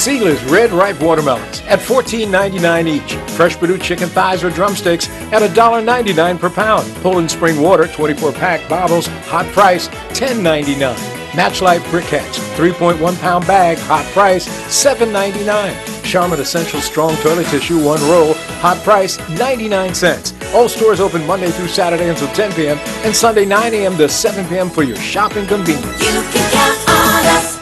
Sealer's Red Ripe Watermelons at $14.99 each. Fresh Bermuda chicken thighs or drumsticks at $1.99 per pound. Poland Spring Water 24-pack bottles, hot price $10.99. Matchlight briquettes, 3.1 pound bag, hot price $7.99. Charmin Essential Strong Toilet Tissue, 1 roll, hot price 99 cents. All stores open Monday through Saturday until 10 p.m. and Sunday 9 a.m. to 7 p.m. for your shopping convenience. You can count on us.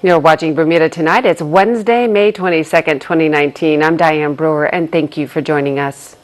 You're watching Bermuda Tonight. It's Wednesday, May 22nd, 2019. I'm Diane Brewer, and thank you for joining us.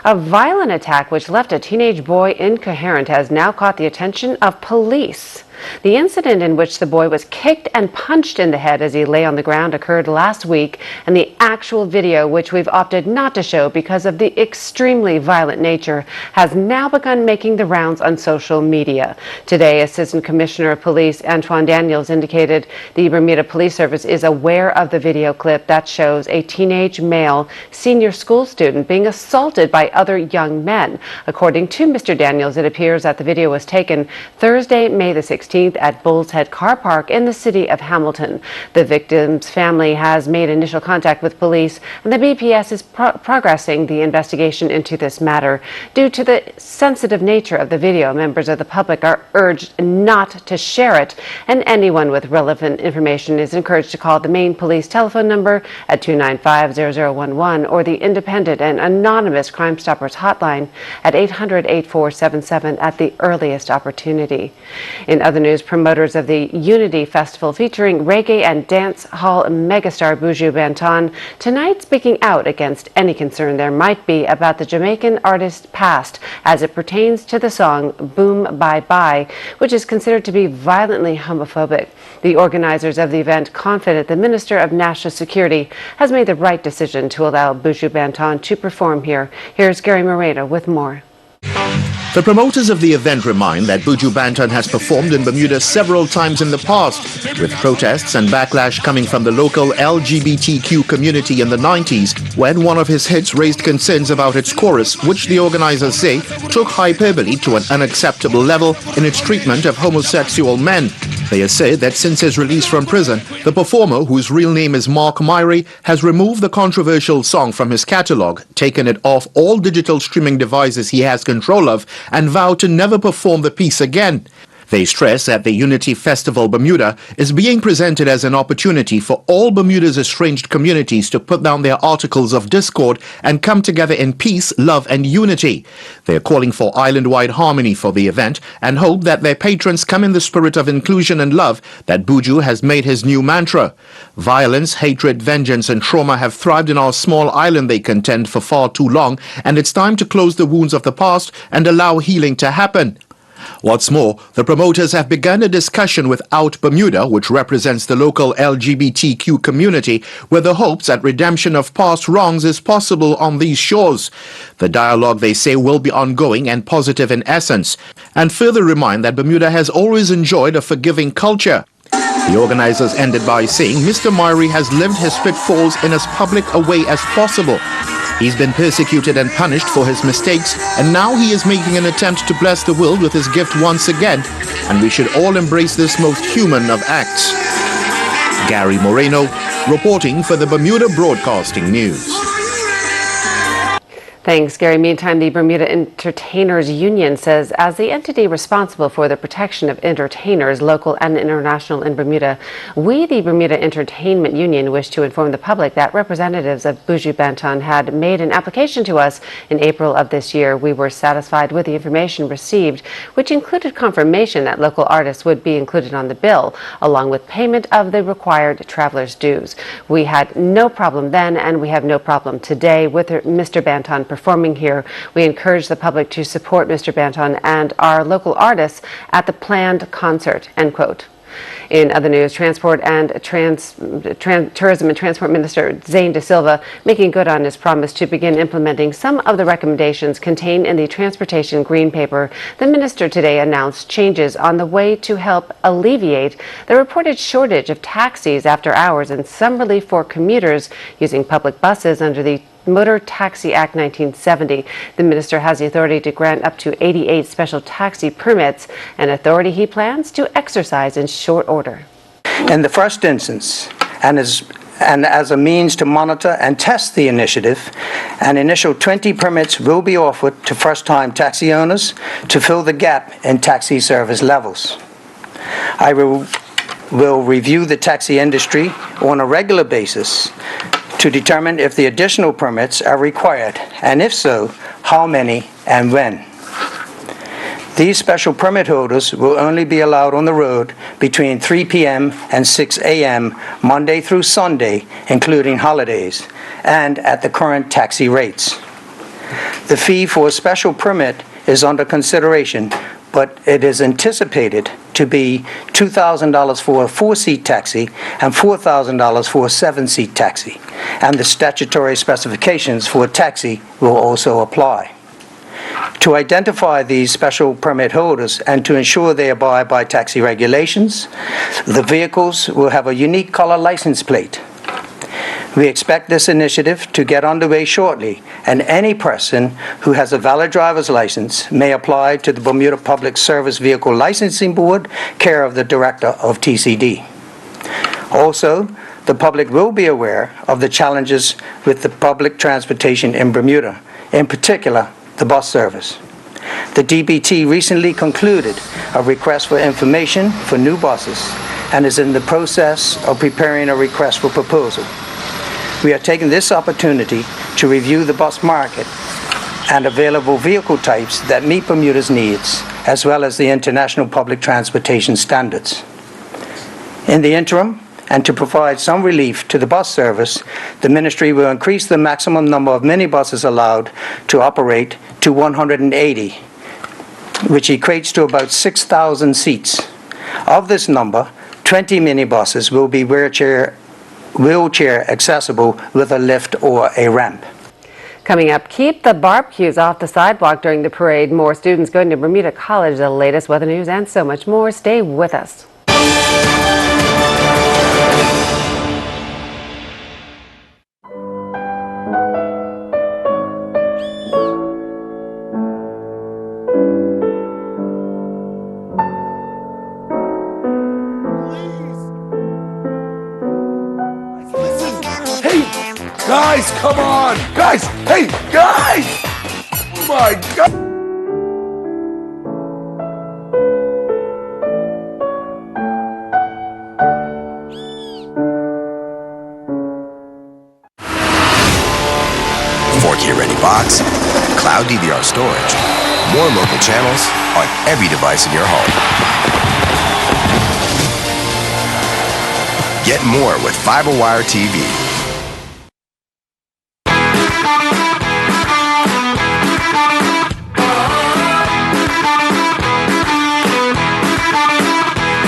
A violent attack which left a teenage boy incoherent has now caught the attention of police. The incident in which the boy was kicked and punched in the head as he lay on the ground occurred last week, and the actual video, which we've opted not to show because of the extremely violent nature, has now begun making the rounds on social media. Today, Assistant Commissioner of Police Antoine Daniels indicated the Bermuda Police Service is aware of the video clip that shows a teenage male senior school student being assaulted by other young men. According to Mr. Daniels, it appears that the video was taken Thursday, May the 16th at Bull's Head Car Park in the city of Hamilton. The victim's family has made initial contact with police, and the BPS is progressing the investigation into this matter. Due to the sensitive nature of the video, members of the public are urged not to share it, and anyone with relevant information is encouraged to call the main police telephone number at 295-0011 or the independent and anonymous Crime Stoppers hotline at 800-8477 at the earliest opportunity. In other news, promoters of the Unity Festival featuring reggae and dance hall megastar Buju Banton tonight speaking out against any concern there might be about the Jamaican artist's past as it pertains to the song Boom Bye Bye, which is considered to be violently homophobic. The organizers of the event confident the Minister of National Security has made the right decision to allow Buju Banton to perform here. Here's Gary Moreno with more. The promoters of the event remind that Buju Banton has performed in Bermuda several times in the past, with protests and backlash coming from the local LGBTQ community in the 90s, when one of his hits raised concerns about its chorus, which the organizers say took hyperbole to an unacceptable level in its treatment of homosexual men. They assert that since his release from prison, the performer, whose real name is Mark Myrie, has removed the controversial song from his catalogue, taken it off all digital streaming devices he has control of, and vowed to never perform the piece again. They stress that the Unity Festival Bermuda is being presented as an opportunity for all Bermuda's estranged communities to put down their articles of discord and come together in peace, love and unity. They are calling for island-wide harmony for the event and hope that their patrons come in the spirit of inclusion and love that Buju has made his new mantra. Violence, hatred, vengeance and trauma have thrived in our small island, they contend, for far too long, and it's time to close the wounds of the past and allow healing to happen. What's more, the promoters have begun a discussion with Out Bermuda, which represents the local LGBTQ community, with the hopes that redemption of past wrongs is possible on these shores. The dialogue, they say, will be ongoing and positive in essence, and further remind that Bermuda has always enjoyed a forgiving culture. The organizers ended by saying Mr. Myrie has lived his pitfalls in as public a way as possible. He's been persecuted and punished for his mistakes, and now he is making an attempt to bless the world with his gift once again, and we should all embrace this most human of acts. Gary Moreno, reporting for the Bermuda Broadcasting News. Thanks, Gary. Meantime, the Bermuda Entertainers Union says as the entity responsible for the protection of entertainers, local and international in Bermuda, we, the Bermuda Entertainment Union, wish to inform the public that representatives of Buju Banton had made an application to us in April of this year. We were satisfied with the information received, which included confirmation that local artists would be included on the bill, along with payment of the required traveler's dues. We had no problem then, and we have no problem today with Mr. Banton performing here. We encourage the public to support Mr. Banton and our local artists at the planned concert, end quote. In other news, Tourism and Transport Minister Zane De Silva making good on his promise to begin implementing some of the recommendations contained in the Transportation Green Paper. The minister today announced changes on the way to help alleviate the reported shortage of taxis after hours and some relief for commuters using public buses under the Motor Taxi Act 1970. The minister has the authority to grant up to 88 special taxi permits, an authority he plans to exercise in short order. In the first instance, and as a means to monitor and test the initiative, an initial 20 permits will be offered to first-time taxi owners to fill the gap in taxi service levels. I will review the taxi industry on a regular basis to determine if the additional permits are required, and if so, how many and when. These special permit holders will only be allowed on the road between 3 p.m. and 6 a.m. Monday through Sunday, including holidays, and at the current taxi rates. The fee for a special permit is under consideration, but it is anticipated to be $2,000 for a 4-seat taxi and $4,000 for a 7-seat taxi, and the statutory specifications for a taxi will also apply. To identify these special permit holders and to ensure they abide by taxi regulations, the vehicles will have a unique color license plate. We expect this initiative to get underway shortly, and any person who has a valid driver's license may apply to the Bermuda Public Service Vehicle Licensing Board, care of the Director of TCD. Also, the public will be aware of the challenges with the public transportation in Bermuda, in particular, the bus service. The DBT recently concluded a request for information for new buses and is in the process of preparing a request for proposal. We are taking this opportunity to review the bus market and available vehicle types that meet Bermuda's needs, as well as the international public transportation standards. In the interim, and to provide some relief to the bus service, the ministry will increase the maximum number of minibuses allowed to operate to 180, which equates to about 6,000 seats. Of this number, 20 minibuses will be wheelchair accessible with a lift or a ramp. Coming up, keep the barbecues off the sidewalk during the parade. More students going to Bermuda College, the latest weather news, and so much more. Stay with us. Guys, come on! Guys! Hey, guys! Oh my God! Forky Ready Box, cloud DVR storage, more local channels on every device in your home. Get more with FiberWire TV.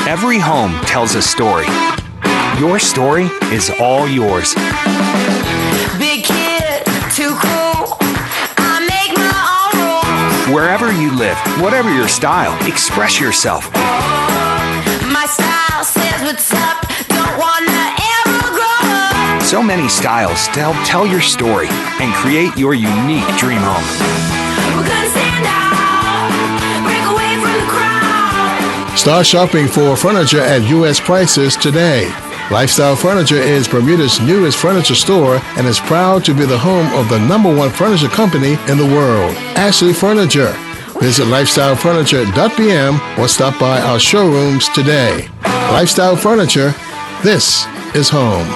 Every home tells a story. Your story is all yours. Big kid, too cool. I make my own rules. Wherever you live, whatever your style, express yourself. My style says what's up. Don't wanna ever grow up. So many styles to help tell your story and create your unique dream home. We're gonna stand out, break away from the crowd. Start shopping for furniture at U.S. prices today. Lifestyle Furniture is Bermuda's newest furniture store and is proud to be the home of the #1 furniture company in the world, Ashley Furniture. Visit lifestylefurniture.bm or stop by our showrooms today. Lifestyle Furniture, this is home.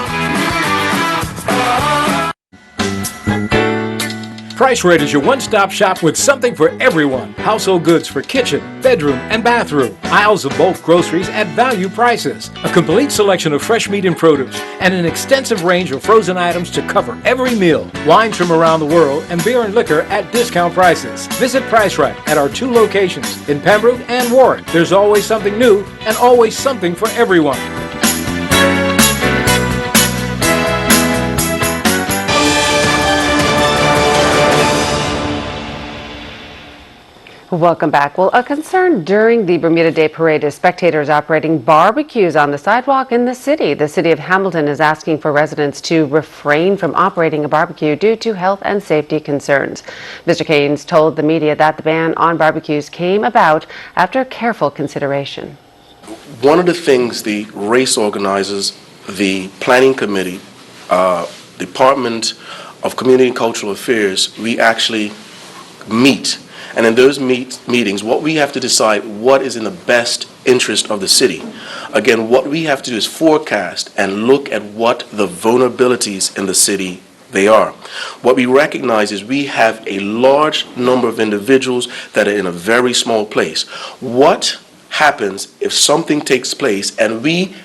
Price Rite is your one-stop shop with something for everyone. Household goods for kitchen, bedroom, and bathroom. Aisles of bulk groceries at value prices. A complete selection of fresh meat and produce, and an extensive range of frozen items to cover every meal. Wines from around the world and beer and liquor at discount prices. Visit Price Rite at our 2 locations in Pembroke and Warren. There's always something new and always something for everyone. Welcome back. Well, a concern during the Bermuda Day Parade is spectators operating barbecues on the sidewalk in the city. The city of Hamilton is asking for residents to refrain from operating a barbecue due to health and safety concerns. Mr. Keynes told the media that the ban on barbecues came about after careful consideration. One of the things the race organizers, the planning committee, Department of Community and Cultural Affairs, we actually meet. And in those meetings, what we have to decide what is in the best interest of the city. Again, what we have to do is forecast and look at what the vulnerabilities in the city they are. What we recognize is we have a large number of individuals that are in a very small place. What happens if something takes place and we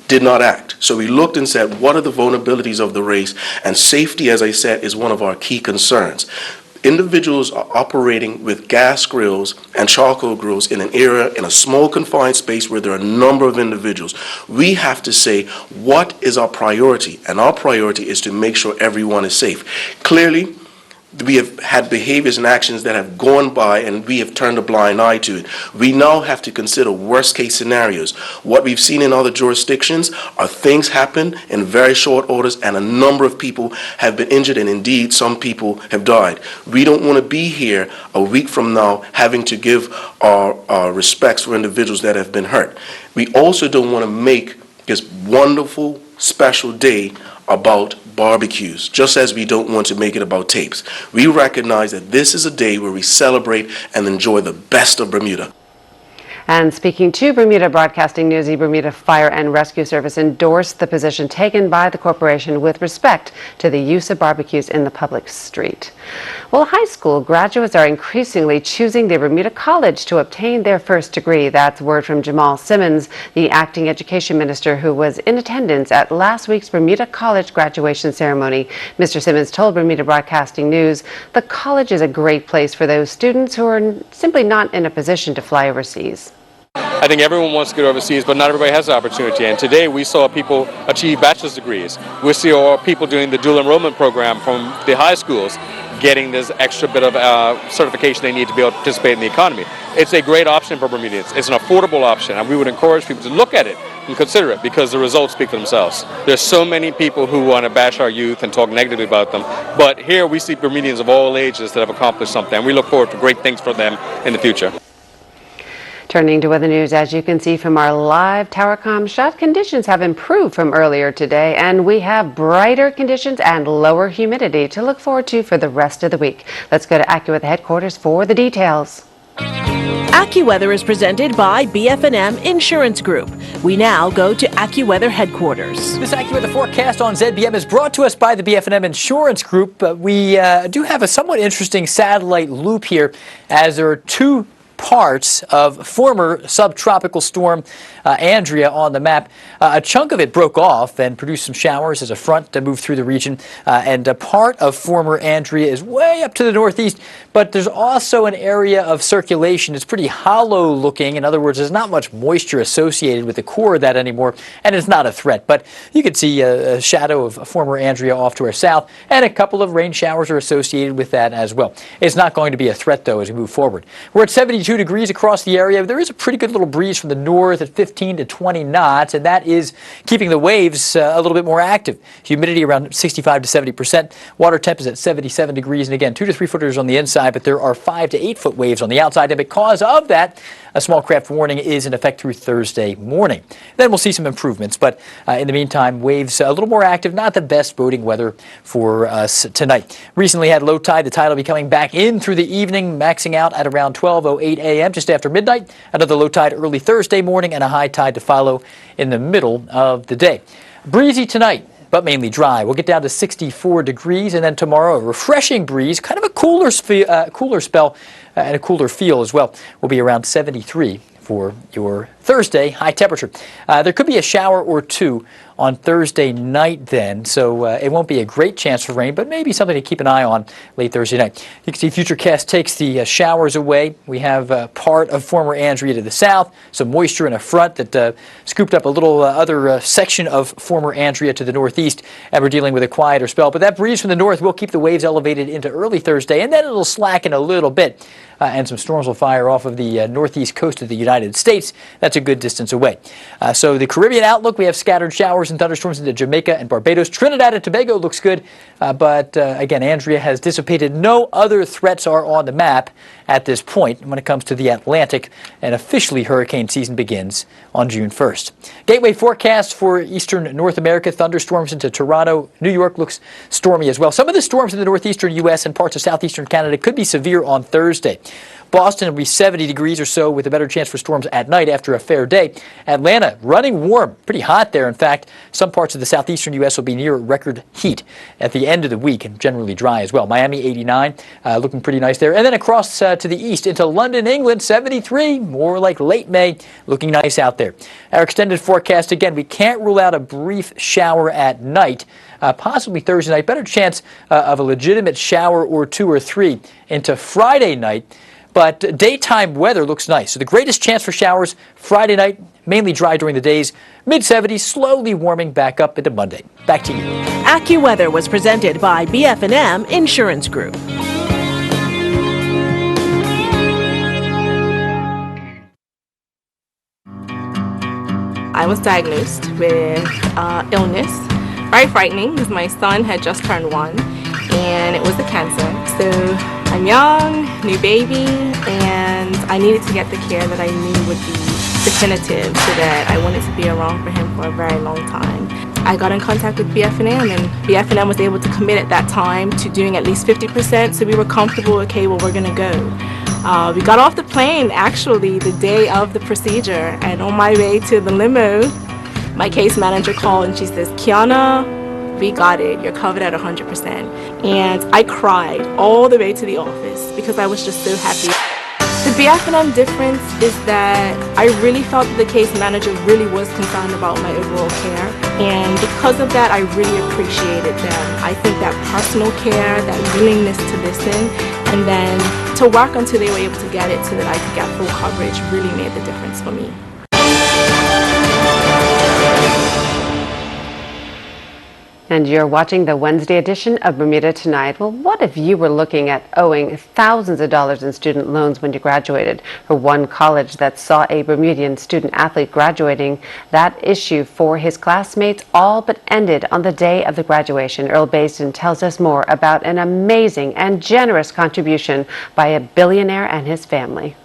did not act? So we looked and said, what are the vulnerabilities of the race? And safety, as I said, is one of our key concerns. Individuals are operating with gas grills and charcoal grills in an area, in a small confined space where there are a number of individuals. We have to say, what is our priority? And our priority is to make sure everyone is safe. Clearly, we have had behaviors and actions that have gone by and we have turned a blind eye to it. We now have to consider worst case scenarios. What we've seen in other jurisdictions are things happen in very short orders and a number of people have been injured and indeed some people have died. We don't want to be here a week from now having to give our respects for individuals that have been hurt. We also don't want to make this wonderful special day about barbecues, just as we don't want to make it about tapes. We recognize that this is a day where we celebrate and enjoy the best of Bermuda. And speaking to Bermuda Broadcasting News, the Bermuda Fire and Rescue Service endorsed the position taken by the corporation with respect to the use of barbecues in the public street. Well, high school graduates are increasingly choosing the Bermuda College to obtain their first degree. That's word from Jamal Simmons, the acting education minister who was in attendance at last week's Bermuda College graduation ceremony. Mr. Simmons told Bermuda Broadcasting News the college is a great place for those students who are simply not in a position to fly overseas. I think everyone wants to get overseas, but not everybody has the opportunity. And today we saw people achieve bachelor's degrees. We saw people doing the dual enrollment program from the high schools getting this extra bit of certification they need to be able to participate in the economy. It's a great option for Bermudians. It's an affordable option, and we would encourage people to look at it and consider it because the results speak for themselves. There's so many people who want to bash our youth and talk negatively about them, but here we see Bermudians of all ages that have accomplished something, and we look forward to great things for them in the future. Turning to weather news, as you can see from our live TowerCom shot, conditions have improved from earlier today, and we have brighter conditions and lower humidity to look forward to for the rest of the week. Let's go to AccuWeather headquarters for the details. AccuWeather is presented by BF&M Insurance Group. We now go to AccuWeather headquarters. This AccuWeather forecast on ZBM is brought to us by the BF&M Insurance Group. We do have a somewhat interesting satellite loop here, as there are two parts of former subtropical storm Andrea on the map. A chunk of it broke off and produced some showers as a front to move through the region, and a part of former Andrea is way up to the northeast, but there's also an area of circulation. It's pretty hollow looking. In other words, there's not much moisture associated with the core of that anymore, and it's not a threat. But you can see a shadow of former Andrea off to our south, and a couple of rain showers are associated with that as well. It's not going to be a threat, though, as we move forward. We're at 72 degrees across the area. There is a pretty good little breeze from the north at 15 to 20 knots, and that is keeping the waves a little bit more active. Humidity around 65 to 70%. Water temp is at 77 degrees, and again, 2 to 3 footers on the inside, but there are 5 to 8 foot waves on the outside, and because of that, a small craft warning is in effect through Thursday morning. Then we'll see some improvements, but in the meantime, waves a little more active, not the best boating weather for us tonight. Recently had low tide. The tide will be coming back in through the evening, maxing out at around 12:08 a.m. just after midnight. Another low tide early Thursday morning, and a high tide to follow in the middle of the day. Breezy tonight. but mainly dry. We'll get down to 64 degrees, and then tomorrow a refreshing breeze, kind of a cooler spell and a cooler feel as well. Will be around 73 for your Thursday high temperature. There could be a shower or two on Thursday night then, so it won't be a great chance for rain, but maybe something to keep an eye on late Thursday night. You can see Futurecast takes the showers away. We have part of former Andrea to the south, some moisture in a front that scooped up a little other section of former Andrea to the northeast, and we're dealing with a quieter spell. But that breeze from the north will keep the waves elevated into early Thursday, and then it'll slacken a little bit, and some storms will fire off of the northeast coast of the United States. That's a good distance away. So the Caribbean outlook, we have scattered showers and thunderstorms into Jamaica and Barbados. Trinidad and Tobago looks good, but again, Andrea has dissipated. No other threats are on the map at this point when it comes to the Atlantic, and officially hurricane season begins on June 1st. Gateway forecast for eastern North America, thunderstorms into Toronto. New York looks stormy as well. Some of the storms in the northeastern U.S. and parts of southeastern Canada could be severe on Thursday. Boston will be 70 degrees or so with a better chance for storms at night after a fair day. Atlanta running warm, pretty hot there. In fact, some parts of the southeastern U.S. will be near record heat at the end of the week and generally dry as well. Miami 89, looking pretty nice there. And then across to the east into London, England, 73, more like late May, looking nice out there. Our extended forecast, again, we can't rule out a brief shower at night. Possibly Thursday night, better chance of a legitimate shower or two or three into Friday night. But daytime weather looks nice. So the greatest chance for showers Friday night, mainly dry during the days, mid-70s, slowly warming back up into Monday. Back to you. AccuWeather was presented by BF&M Insurance Group. I was diagnosed with illness. Very frightening because my son had just turned 1 and it was a cancer. So I'm young, new baby, and I needed to get the care that I knew would be definitive so that I wanted to be around for him for a very long time. I got in contact with BF&M, and BF&M was able to commit at that time to doing at least 50%, so we were comfortable, okay, well, we're gonna go. We got off the plane actually the day of the procedure, and on my way to the limo, my case manager called and she says, Kiana, we got it, you're covered at 100%. And I cried all the way to the office because I was just so happy. The BF&M difference is that I really felt that the case manager really was concerned about my overall care. And because of that, I really appreciated them. I think that personal care, that willingness to listen, and then to work until they were able to get it so that I could get full coverage really made the difference for me. And you're watching the Wednesday edition of Bermuda Tonight. Well, what if you were looking at owing thousands of dollars in student loans when you graduated? For one college that saw a Bermudian student athlete graduating, that issue for his classmates all but ended on the day of the graduation. Earl Basden tells us more about an amazing and generous contribution by a billionaire and his family.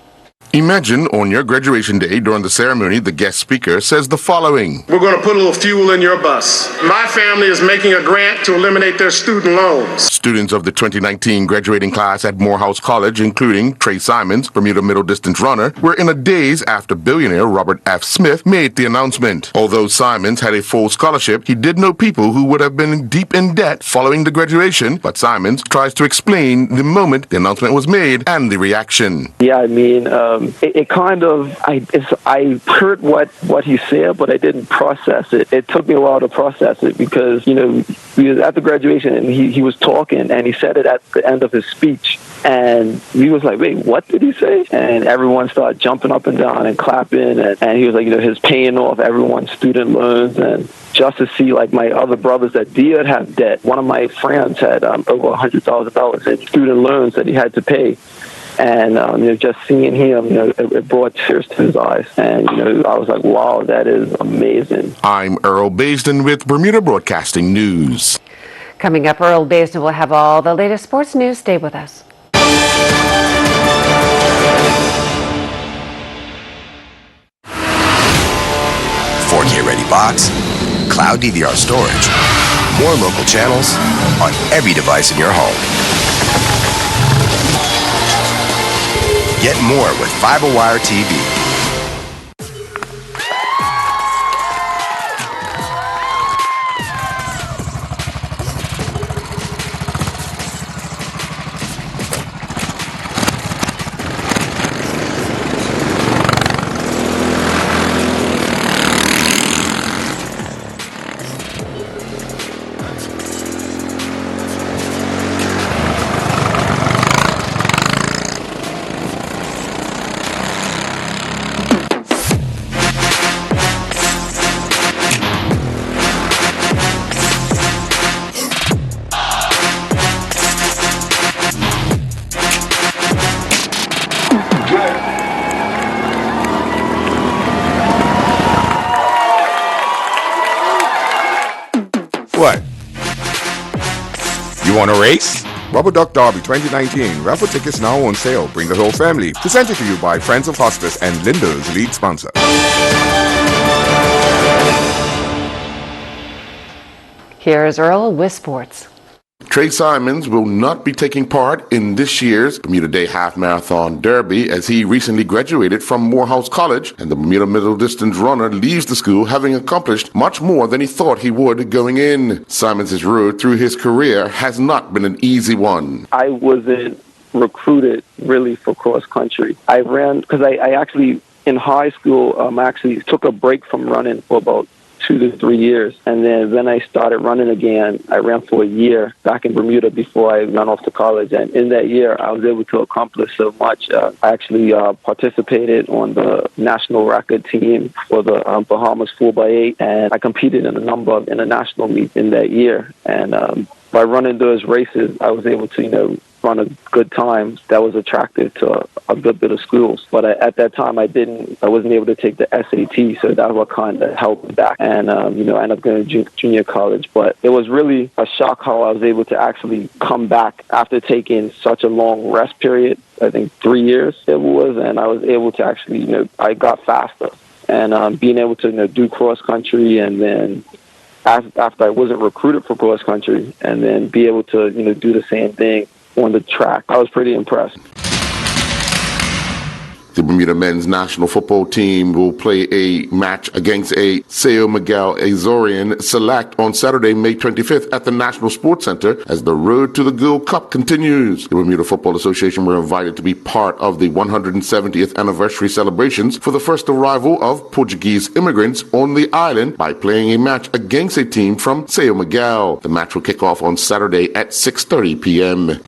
Imagine on your graduation day during the ceremony, the guest speaker says the following. We're going to put a little fuel in your bus. My family is making a grant to eliminate their student loans. Students of the 2019 graduating class at Morehouse College, including Trey Simons, Bermuda middle distance runner, were in a daze after billionaire Robert F. Smith made the announcement. Although Simons had a full scholarship, he did know people who would have been deep in debt following the graduation, but Simons tries to explain the moment the announcement was made and the reaction. Yeah, I mean, it kind of, I heard what he said, but I didn't process it. It took me a while to process it because, you know, we was at the graduation and he was talking and he said it at the end of his speech. And he was like, wait, what did he say? And everyone started jumping up and down and clapping. And he was like, you know, his paying off everyone's student loans. And just to see, like, my other brothers that did have debt. One of my friends had over $100,000 in student loans that he had to pay. And, you know, just seeing him, you know, it brought tears to his eyes. And, you know, I was like, wow, that is amazing. I'm Earl Basden with Bermuda Broadcasting News. Coming up, Earl Basden will have all the latest sports news. Stay with us. Get ready box, cloud DVR storage, more local channels on every device in your home. Get more with FiberWire TV. What? You want to race? Rubber Duck Derby 2019. Raffle tickets now on sale. Bring the whole family. Presented to you by Friends of Hospice and Linda's lead sponsor. Here's Earl with sports. Trey Simons will not be taking part in this year's Bermuda Day Half Marathon Derby as he recently graduated from Morehouse College, and the Bermuda Middle Distance runner leaves the school having accomplished much more than he thought he would going in. Simons' road through his career has not been an easy one. I wasn't recruited really for cross country. I ran because I actually in high school actually took a break from running for about 2 to 3 years, and then I started running again. I ran for a year back in Bermuda before I went off to college, and in that year I was able to accomplish so much. I actually participated on the national record team for the Bahamas 4x8, and I competed in a number of international meets in that year, and by running those races I was able to run a good time that was attractive to a good bit of schools. But at that time, I wasn't able to take the SAT, so that was kind of held me back. And I ended up going to junior college. But it was really a shock how I was able to actually come back after taking such a long rest period. I think 3 years it was, and I was able to actually, I got faster. And being able to do cross country, and then after I wasn't recruited for cross country, and then be able to do the same thing on the track, I was pretty impressed. The Bermuda men's national football team will play a match against a Sao Miguel Azorian Select on Saturday, May 25th at the National Sports Center as the road to the Gold Cup continues. The Bermuda Football Association were invited to be part of the 170th anniversary celebrations for the first arrival of Portuguese immigrants on the island by playing a match against a team from Sao Miguel. The match will kick off on Saturday at 6:30 p.m.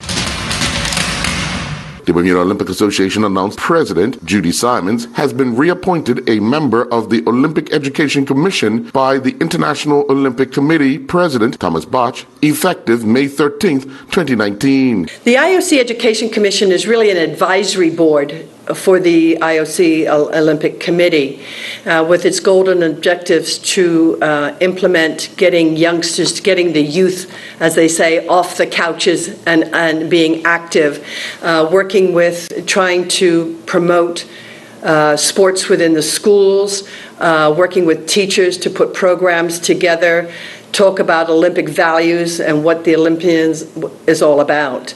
The Bermuda Olympic Association announced President Judy Simons has been reappointed a member of the Olympic Education Commission by the International Olympic Committee President Thomas Bach, effective May 13th, 2019. The IOC Education Commission is really an advisory board for the IOC Olympic Committee with its golden objectives to implement getting youngsters, getting the youth, as they say, off the couches and being active, working with trying to promote sports within the schools, working with teachers to put programs together, talk about Olympic values and what the Olympians is all about.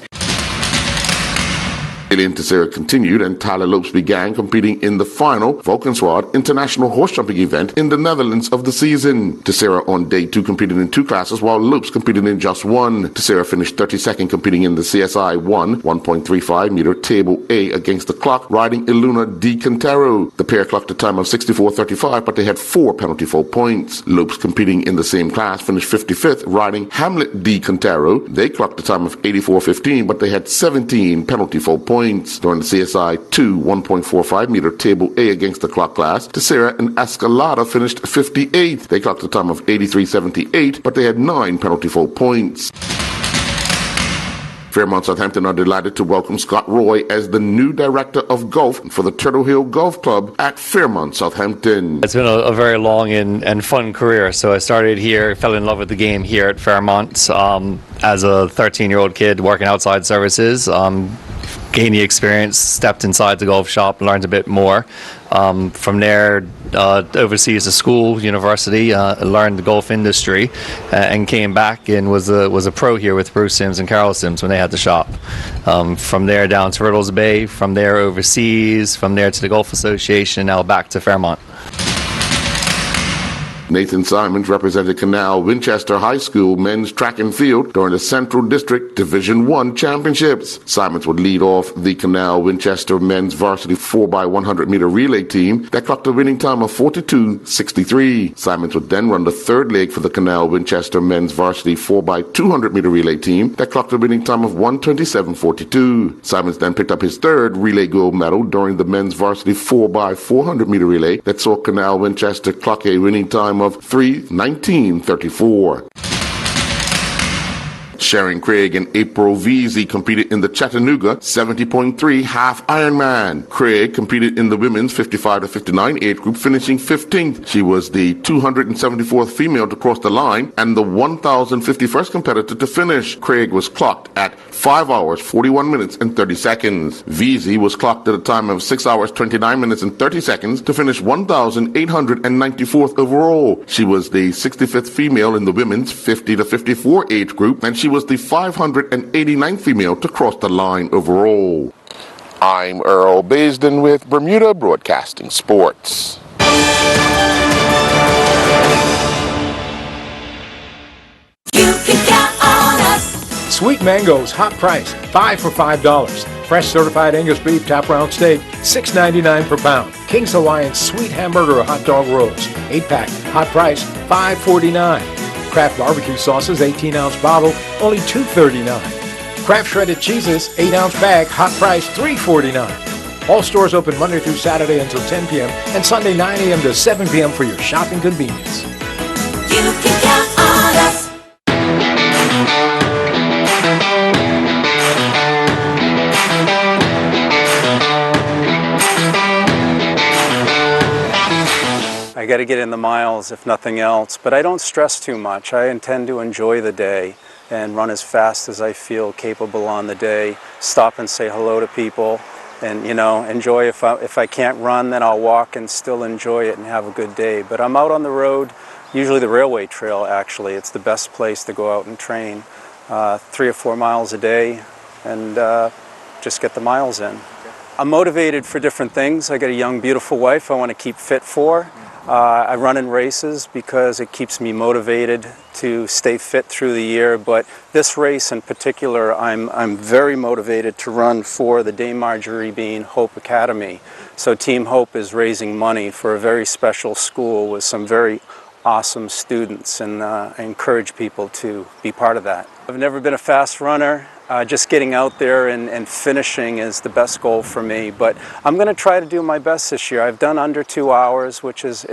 Alien Tessera continued and Tyler Lopes began competing in the final Valkenswaard International Horse Jumping event in the Netherlands of the season. Tessera on day 2 competed in 2 classes while Lopes competed in just 1. Tessera finished 32nd competing in the CSI 1.35 meter table A against the clock, riding Iluna Di Cantero. The pair clocked a time of 64.35, but they had 4 penalty fault points. Lopes competing in the same class finished 55th, riding Hamlet Di Cantero. They clocked a time of 84.15, but they had 17 penalty fault points. During the CSI 2 1.45 meter table A against the clock class, Tessera and Escalada finished 58th. They clocked a time of 83.78, but they had 9 penalty fault points. Fairmont Southampton are delighted to welcome Scott Roy as the new director of golf for the Turtle Hill Golf Club at Fairmont Southampton. It's been a very long and fun career. So I started here, fell in love with the game here at Fairmont as a 13-year-old kid working outside services. Gained the experience, stepped inside the golf shop, learned a bit more. From there, overseas to school, university, learned the golf industry, and came back and was a pro here with Bruce Sims and Carol Sims when they had the shop. From there down to Riddles Bay, from there overseas, from there to the Golf Association, now back to Fairmont. Nathan Simons represented Canal Winchester High School men's track and field during the Central District Division I Championships. Simons would lead off the Canal Winchester men's varsity 4x100 meter relay team that clocked a winning time of 42.63. Simons would then run the third leg for the Canal Winchester men's varsity 4x200 meter relay team that clocked a winning time of 1:27.42. Simons then picked up his third relay gold medal during the men's varsity 4x400 meter relay that saw Canal Winchester clock a winning time of 3:19.34. Sharon Craig and April Veazey competed in the Chattanooga 70.3 half Ironman. Craig competed in the women's 55 to 59 age group, finishing 15th. She was the 274th female to cross the line and the 1,051st competitor to finish. Craig was clocked at 5 hours, 41 minutes and 30 seconds. Veazey was clocked at a time of 6 hours, 29 minutes and 30 seconds to finish 1,894th overall. She was the 65th female in the women's 50 to 54 age group, and she was the 589th female to cross the line overall. I'm Earl Baisden with Bermuda Broadcasting Sports. You can count on us. Sweet mangoes, hot price, 5 for $5. Fresh certified Angus beef top round steak, $6.99 per pound. King's Hawaiian sweet hamburger or hot dog rolls, 8-pack, hot price, $5.49. Kraft barbecue sauces, 18-ounce bottle, only $2.39. Kraft shredded cheeses, 8-ounce bag, hot price, $3.49. All stores open Monday through Saturday until 10 p.m. and Sunday 9 a.m. to 7 p.m. for your shopping convenience. You can count on us. I got to get in the miles if nothing else, but I don't stress too much. I intend to enjoy the day and run as fast as I feel capable on the day, stop and say hello to people, and enjoy. If I can't run, then I'll walk and still enjoy it and have a good day. But I'm out on the road, usually the railway trail actually. It's the best place to go out and train, 3 or 4 miles a day, and just get the miles in. I'm motivated for different things. I got a young, beautiful wife I want to keep fit for. I run in races because it keeps me motivated to stay fit through the year, but this race in particular, I'm very motivated to run for the Dame Marjorie Bean Hope Academy. So Team Hope is raising money for a very special school with some very awesome students, and I encourage people to be part of that. I've never been a fast runner. Just getting out there and finishing is the best goal for me, but I'm going to try to do my best this year. I've done under 2 hours, which is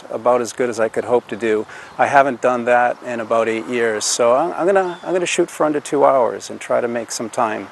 about as good as I could hope to do. I haven't done that in about 8 years, so I'm gonna shoot for under 2 hours and try to make some time.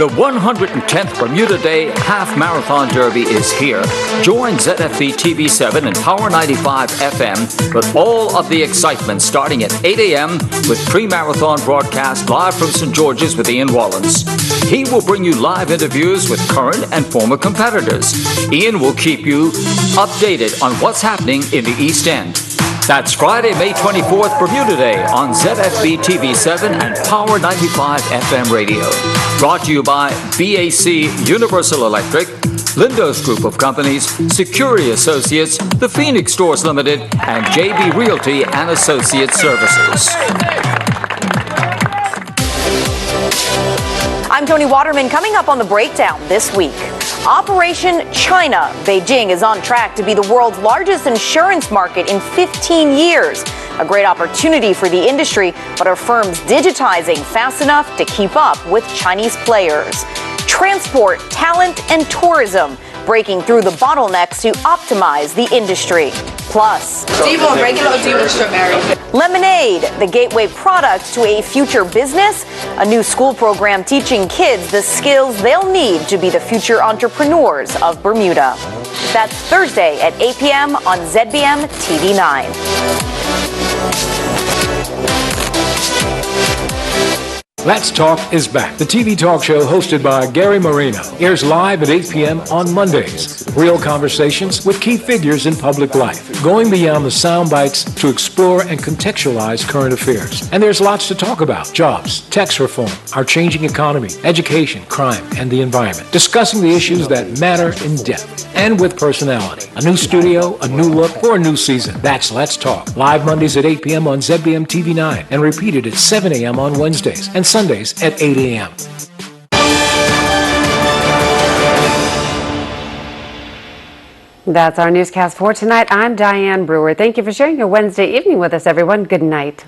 The 110th Bermuda Day Half Marathon Derby is here. Join ZFB TV7 and Power 95 FM with all of the excitement starting at 8 a.m. with pre-marathon broadcast live from St. George's with Ian Wallens. He will bring you live interviews with current and former competitors. Ian will keep you updated on what's happening in the East End. That's Friday, May 24th, Bermuda Day on ZFB TV7 and Power 95 FM Radio. Brought to you by BAC Universal Electric, Lindo's Group of Companies, Security Associates, The Phoenix Stores Limited, and JB Realty and Associate Services. I'm Tony Waterman. Coming up on The Breakdown this week. Operation China. Beijing is on track to be the world's largest insurance market in 15 years. A great opportunity for the industry, but are firms digitizing fast enough to keep up with Chinese players? Transport, talent, and tourism breaking through the bottlenecks to optimize the industry. Plus, Do you want regular or do you want strawberry? Lemonade, the gateway product to a future business, a new school program teaching kids the skills they'll need to be the future entrepreneurs of Bermuda. That's Thursday at 8 p.m. on ZBM TV9. Let's Talk is back. The TV talk show hosted by Gary Marino airs live at 8 p.m. on Mondays. Real conversations with key figures in public life, going beyond the sound bites to explore and contextualize current affairs. And there's lots to talk about: jobs, tax reform, our changing economy, education, crime, and the environment. Discussing the issues that matter in depth and with personality. A new studio, a new look, for a new season. That's Let's Talk. Live Mondays at 8 p.m. on ZBM TV9 and repeated at 7 a.m. on Wednesdays and Sundays at 8 a.m. That's our newscast for tonight. I'm Diane Brewer. Thank you for sharing your Wednesday evening with us, everyone. Good night.